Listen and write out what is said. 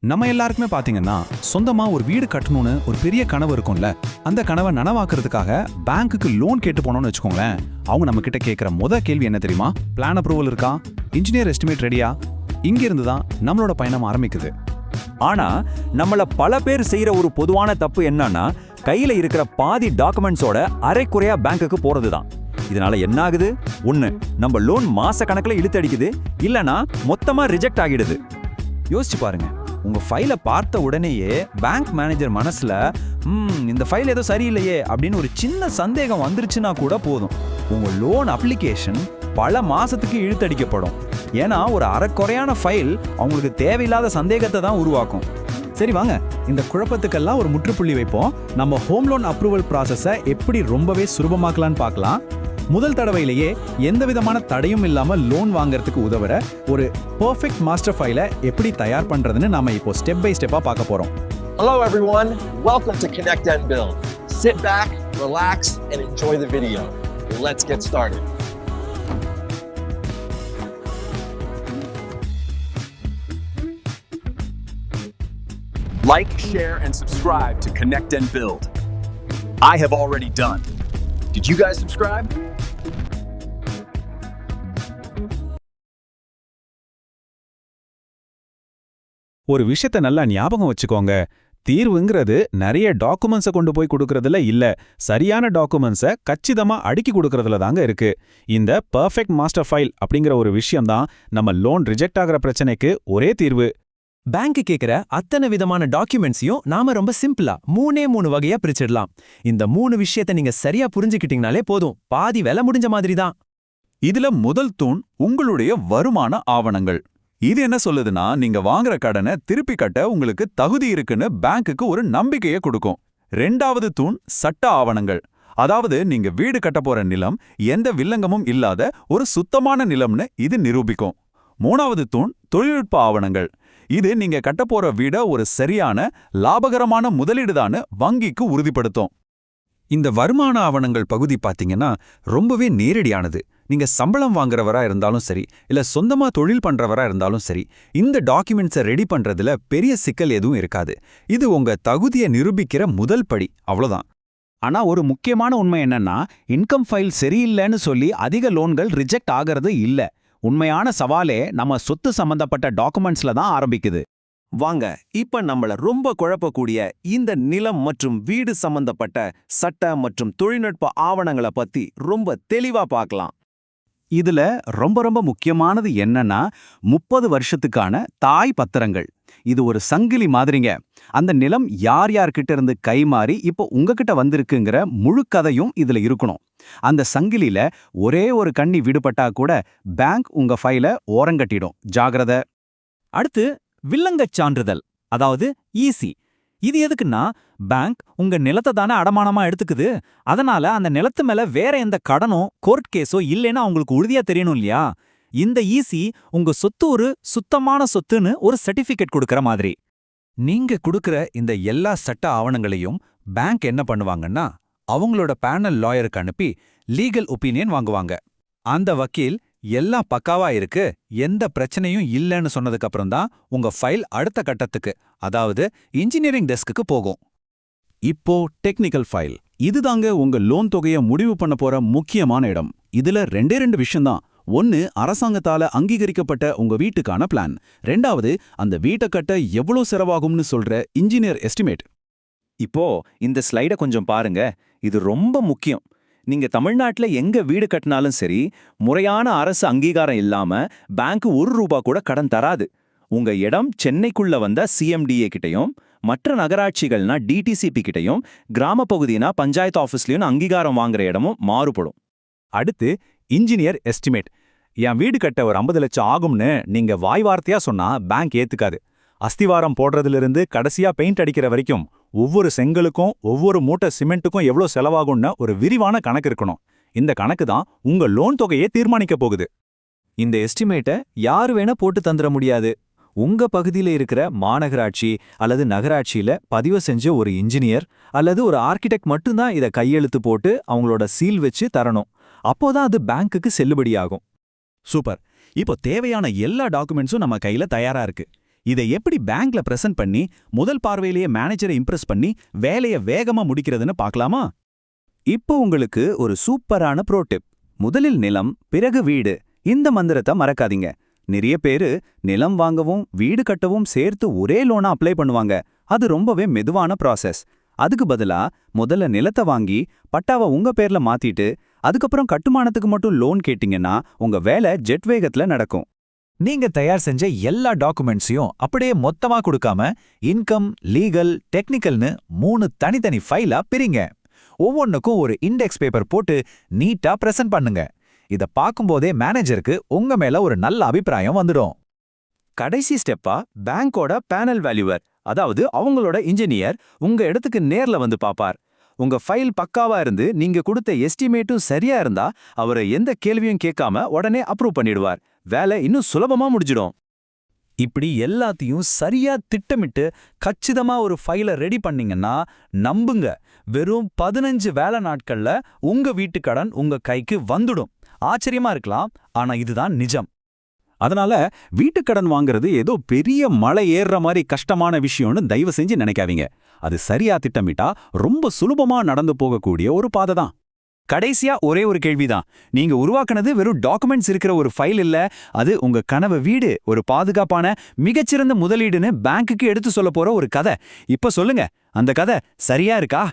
நம்ம எல்லாருக்குமே பாத்தீங்கன்னா சொந்தமா ஒரு வீடு கட்டணும்னு ஒரு பெரிய கனவு இருக்கும்ல. அந்த கனவை நனவாக்குறதுக்காக பேங்க்குக்கு லோன் கேட்டு போனோம்னு வச்சுக்கோங்களேன். அவங்க நம்ம கிட்ட கேட்கிற கேள்வி என்ன தெரியுமா? பிளான் அப்ரூவல் இருக்கா? இன்ஜினியர் எஸ்டிமேட் ரெடியா? இங்க இருந்து தான் நம்மளோட பயணம் ஆரம்பிக்குது. ஆனா நம்மள பல பேர் செய்யற ஒரு பொதுவான தப்பு என்னன்னா, கையில இருக்கிற பாதி டாக்குமெண்ட்ஸோட அரைக்குறையா பேங்க்குக்கு போறதுதான். இதனால என்ன ஆகுது? ஒண்ணு, நம்ம லோன் மாச கணக்குல இழுத்து அடிக்குது, இல்லனா மொத்தமா ரிஜெக்ட் ஆகிடுது. யோசிச்சு பாருங்க, உங்க ஃபைலை பார்த்த உடனேயே பேங்க் மேனேஜர் மனசுல இந்த ஃபைல் ஏதோ சரியில்லையே அப்படின்னு ஒரு சின்ன சந்தேகம் வந்துருச்சுன்னா கூட போதும், உங்க லோன் அப்ளிகேஷன் பல மாசத்துக்கு இழுத்தடிக்கப்படும். ஏன்னா ஒரு அரைக்குறையான ஃபைல் அவங்களுக்கு தேவையில்லாத சந்தேகத்தை தான் உருவாக்கும். சரி வாங்க, இந்த குழப்பத்துக்கெல்லாம் ஒரு முற்றுப்புள்ளி வைப்போம். நம்ம ஹோம் லோன் அப்ரூவல் ப்ராசஸை எப்படி ரொம்பவே சுலபமாக்கலான்னு பார்க்கலாம். முதல் தடவையிலேயே எந்த விதமான தடையும் இல்லாம லோன் வாங்குறதுக்கு உதவுற ஒரு பெர்ஃபெக்ட் மாஸ்டர் ஃபைலை எப்படி தயார் பண்றதுன்னு நாம இப்போ ஸ்டெப் பை ஸ்டெப்பா பார்க்க போறோம். Hello everyone, welcome to Connect and Build. Sit back, relax and enjoy the video. Let's get started. Like, share, and subscribe to Connect and Build. I have already done. Did you guys subscribe? ஒரு விஷயத்தை நல்லா ஞாபகம் வச்சுக்கோங்க. தீர்வுங்கிறது நிறைய டாக்குமெண்ட்ஸை கொண்டு போய் கொடுக்கறதுல இல்ல, சரியான டாக்குமெண்ட்ஸை கச்சிதமா அடுக்கி கொடுக்கறதுல தாங்க இருக்கு. இந்த பெர்ஃபெக்ட் மாஸ்டர் ஃபைல் அப்படிங்கிற ஒரு விஷயம் தான் நம்ம லோன் ரிஜெக்ட் ஆகிற பிரச்சனைக்கு ஒரே தீர்வு. பேங்க் கேக்குற அத்தனை விதமான டாக்குமெண்ட்ஸையும் நாம ரொம்ப சிம்பிளா மூணு வகையா பிரிச்சிடலாம். இந்த 3 விஷயத்தை நீங்க சரியா புரிஞ்சுக்கிட்டீங்கனாலே போதும், பாதி வேலை முடிஞ்ச மாதிரி தான். இதுல முதல் தூண் உங்களுடைய வருமான ஆவணங்கள். இது என்ன சொல்லுதுன்னா, நீங்க வாங்குற கடனை திருப்பி கட்ட உங்களுக்கு தகுதி இருக்குன்னு பேங்க்குக்கு ஒரு நம்பிக்கையை கொடுக்கும். 2வது தூண் சட்ட ஆவணங்கள். அதாவது நீங்க வீடு கட்ட போற நிலம் எந்த வில்லங்கமும் இல்லாத ஒரு சுத்தமான நிலம்னு இது நிரூபிக்கும். 3வது தூண் தொழில்நுட்ப ஆவணங்கள். இது நீங்க கட்டப்போற வீட ஒரு சரியான லாபகரமான முதலீடுதான்னு வங்கிக்கு உறுதிப்படுத்தும். இந்த வருமான ஆவணங்கள் பகுதி பாத்தீங்கன்னா ரொம்பவே நேரடியானது. நீங்க சம்பளம் வாங்குறவரா இருந்தாலும் சரி, இல்ல சொந்தமா தொழில் பண்றவரா இருந்தாலும் சரி, இந்த டாக்குமெண்ட்ஸை ரெடி பண்றதுல பெரிய சிக்கல் எதுவும் இருக்காது. இது உங்க தகுதியை நிரூபிக்கிற முதல் படி, அவ்வளவுதான். ஆனா ஒரு முக்கியமான உண்மை என்னன்னா, இன்கம் ஃபைல் சரியில்லைன்னு சொல்லி அதிக லோன்கள் ரிஜெக்ட் ஆகிறது இல்ல. உண்மையான சவாலே நம்ம சொத்து சம்பந்தப்பட்ட டாக்குமெண்ட்ஸ்ல தான் ஆரம்பிக்குது. வாங்க, இப்ப நம்மள ரொம்ப குழப்பக்கூடிய இந்த நிலம் மற்றும் வீடு சம்பந்தப்பட்ட சட்ட மற்றும் தொழில்நுட்ப ஆவணங்களை பத்தி ரொம்ப தெளிவா பார்க்கலாம். இதுல ரொம்ப முக்கியமானது என்னன்னா, 30 வருஷத்துக்கான தாய் பத்திரங்கள். இது ஒரு சங்கிலி மாதிரிங்க. அந்த நிலம் யார் யார்கிட்ட இருந்து கைமாறி இப்போ உங்ககிட்ட வந்திருக்குங்கிற முழு கதையும் இதுல இருக்கணும். அந்த சங்கிலியில ஒரே ஒரு கண்ணி விடுபட்டா கூட பேங்க் உங்க ஃபைலை ஓரங்கட்டிடும். ஜாகிரதை. அடுத்து வில்லங்கச் சான்றிதழ், அதாவது ஈசி. இது எதுக்குன்னா, பேங்க் உங்க நிலத்தை தானே அடமானமா எடுத்துக்குது. அதனால அந்த நிலத்து மேல வேற எந்த கடனோ கோர்ட் கேஸோ இல்லைன்னா அவங்களுக்கு உறுதியா தெரியணும் இல்லையா? இந்த ஈசி உங்க சொத்து ஒரு சுத்தமான சொத்துன்னு ஒரு சர்டிபிகேட் கொடுக்கற மாதிரி. நீங்க கொடுக்கற இந்த எல்லா சட்ட ஆவணங்களையும் பேங்க் என்ன பண்ணுவாங்கன்னா, அவங்களோட பேனல் லாயருக்கு அனுப்பி லீகல் ஒப்பீனியன் வாங்குவாங்க. அந்த வக்கீல் எல்லாம் பக்காவா இருக்கு, எந்த பிரச்சனையும் இல்லைன்னு சொன்னதுக்கு அப்புறம் தான் உங்க ஃபைல் அடுத்த கட்டத்துக்கு, அதாவது இன்ஜினியரிங் டெஸ்க்குக்கு போகும். இப்போ டெக்னிக்கல் ஃபைல். இதுதாங்க உங்க லோன் தொகையை முடிவு பண்ண போற முக்கியமான இடம். இதுல 2 விஷயம்தான். 1, அரசாங்கத்தால அங்கீகரிக்கப்பட்ட உங்க வீட்டுக்கான பிளான். 2வது, அந்த வீட்டை கட்ட எவ்வளவு செலவாகும்னு சொல்ற இன்ஜினியர் எஸ்டிமேட். இப்போ இந்த ஸ்லைடை கொஞ்சம் பாருங்க, இது ரொம்ப முக்கியம். நீங்க தமிழ்நாட்டுல எங்க வீடு கட்டினாலும் சரி, முறையான அரசு அங்கீகாரம் இல்லாம பேங்க் ₹1 கூட கடன் தராது. உங்க இடம் சென்னைக்குள்ள வந்த CMDA கிட்டையும், மற்ற நகராட்சிகள்னா DTCP கிட்டையும், கிராம பகுதினா பஞ்சாயத்து ஆஃபீஸ்லயும் அங்கீகாரம் வாங்குற இடமும் மாறுபடும். அடுத்து இன்ஜினியர் எஸ்டிமேட். என் வீடு கட்ட ஒரு 50 லட்சம் ஆகும்னு நீங்க வாய் வார்த்தையா சொன்னா பேங்க் ஏத்துக்காது. அஸ்திவாரம் போடுறதிலிருந்து கடைசியா பெயிண்ட் அடிக்கிற வரைக்கும் ஒவ்வொரு செங்கலுக்கும் ஒவ்வொரு மூட்டை சிமெண்ட்டுக்கும் எவ்வளோ செலவாகும்னு ஒரு விரிவான கணக்கு இருக்கணும். இந்த கணக்கு தான் உங்க லோன் தொகையை தீர்மானிக்க போகுது. இந்த எஸ்டிமேட்டை யாரு வேணா போட்டு தந்துட முடியாது. உங்க பகுதியில இருக்கிற மாநகராட்சி அல்லது நகராட்சியில பதிவு செஞ்ச ஒரு இன்ஜினியர் அல்லது ஒரு ஆர்கிடெக்ட் மட்டும்தான் இதை கையெழுத்து போட்டு அவங்களோட சீல் வச்சு தரணும். அப்போதான் அது பேங்க்குக்கு செல்லுபடியாகும். சூப்பர். இப்போ தேவையான எல்லா டாக்குமெண்ட்ஸும் நம்ம கையில தயாரா இருக்கு. இதை எப்படி பேங்க்ல பிரசன்ட் பண்ணி முதல் பார்வையிலேயே மேனேஜரை இம்ப்ரெஸ் பண்ணி வேலையை வேகமா முடிக்கிறதுன்னு பார்க்கலாமா? இப்போ உங்களுக்கு ஒரு சூப்பரான ப்ரோ டிப். முதலில் நிலம், பிறகு வீடு. இந்த மந்திரத்தை மறக்காதீங்க. நிறைய பேரு நிலம் வாங்கவும் வீடு கட்டவும் சேர்த்து ஒரே லோனா அப்ளை பண்ணுவாங்க. அது ரொம்பவே மெதுவான ப்ராசஸ். அதுக்கு பதிலா முதல்ல நிலத்தை வாங்கி பட்டாவை உங்க பேர்ல மாத்திட்டு அதுக்கப்புறம் கட்டுமானத்துக்கு மட்டும் லோன் கேட்டீங்கன்னா உங்க வேலை ஜெட் வேகத்துல நடக்கும். நீங்க தயார் செஞ்ச எல்லா டாக்குமெண்ட்ஸையும் அப்படியே மொத்தமா கொடுக்காம இன்கம், லீகல், டெக்னிக்கல்னு 3 தனித்தனி ஃபைலா பிரிங்க. ஒவ்வொன்றுக்கும் ஒரு இண்டெக்ஸ் பேப்பர் போட்டு நீட்டா பிரசன்ட் பண்ணுங்க. இத பார்க்கும்போதே மேனேஜருக்கு உங்க மேல ஒரு நல்ல அபிப்பிராயம் வந்துடும். கடைசி ஸ்டெப்பா பேங்கோட பேனல் வேல்யூவர், அதாவது அவங்களோட இன்ஜினியர் உங்க இடத்துக்கு நேர்ல வந்து பாப்பார். உங்க ஃபைல் பக்காவா இருந்து நீங்க கொடுத்த எஸ்டிமேட்டும் சரியா இருந்தா அவரை எந்த கேள்வியும் கேட்காம உடனே அப்ரூவ் பண்ணிடுவார். வேலை இன்னும் சுலபமா முடிஞ்சிடும். இப்படி எல்லாத்தையும் சரியா திட்டமிட்டு கச்சிதமா ஒரு ஃபைலை ரெடி பண்ணீங்கன்னா நம்புங்க, வெறும் 15 வேலை நாட்கள்ல உங்க வீட்டு கடன் உங்க கைக்கு வந்துடும். ஆச்சரியமா இருக்கலாம், ஆனா இதுதான் நிஜம். அதனால வீட்டுக்கடன் வாங்குறது ஏதோ பெரிய மலை ஏறுற மாதிரி கஷ்டமான விஷயம்னு தயவு செஞ்சு நினைக்காதீங்க. அது சரியா திட்டமிட்டா ரொம்ப சுலபமா நடந்து போகக்கூடிய ஒரு பாதை தான். கடைசியா ஒரே ஒரு கேள்விதான். நீங்க உருவாக்குனது வெறும் டாக்குமெண்ட்ஸ் இருக்கிற ஒரு ஃபைல் இல்ல, அது உங்க கனவு வீடு, ஒரு பாதுகாப்பான மிகச்சிறந்த முதலீடுன்னு பேங்க்குக்கு எடுத்து சொல்ல போற ஒரு கதை. இப்ப சொல்லுங்க, அந்த கதை சரியா இருக்கா?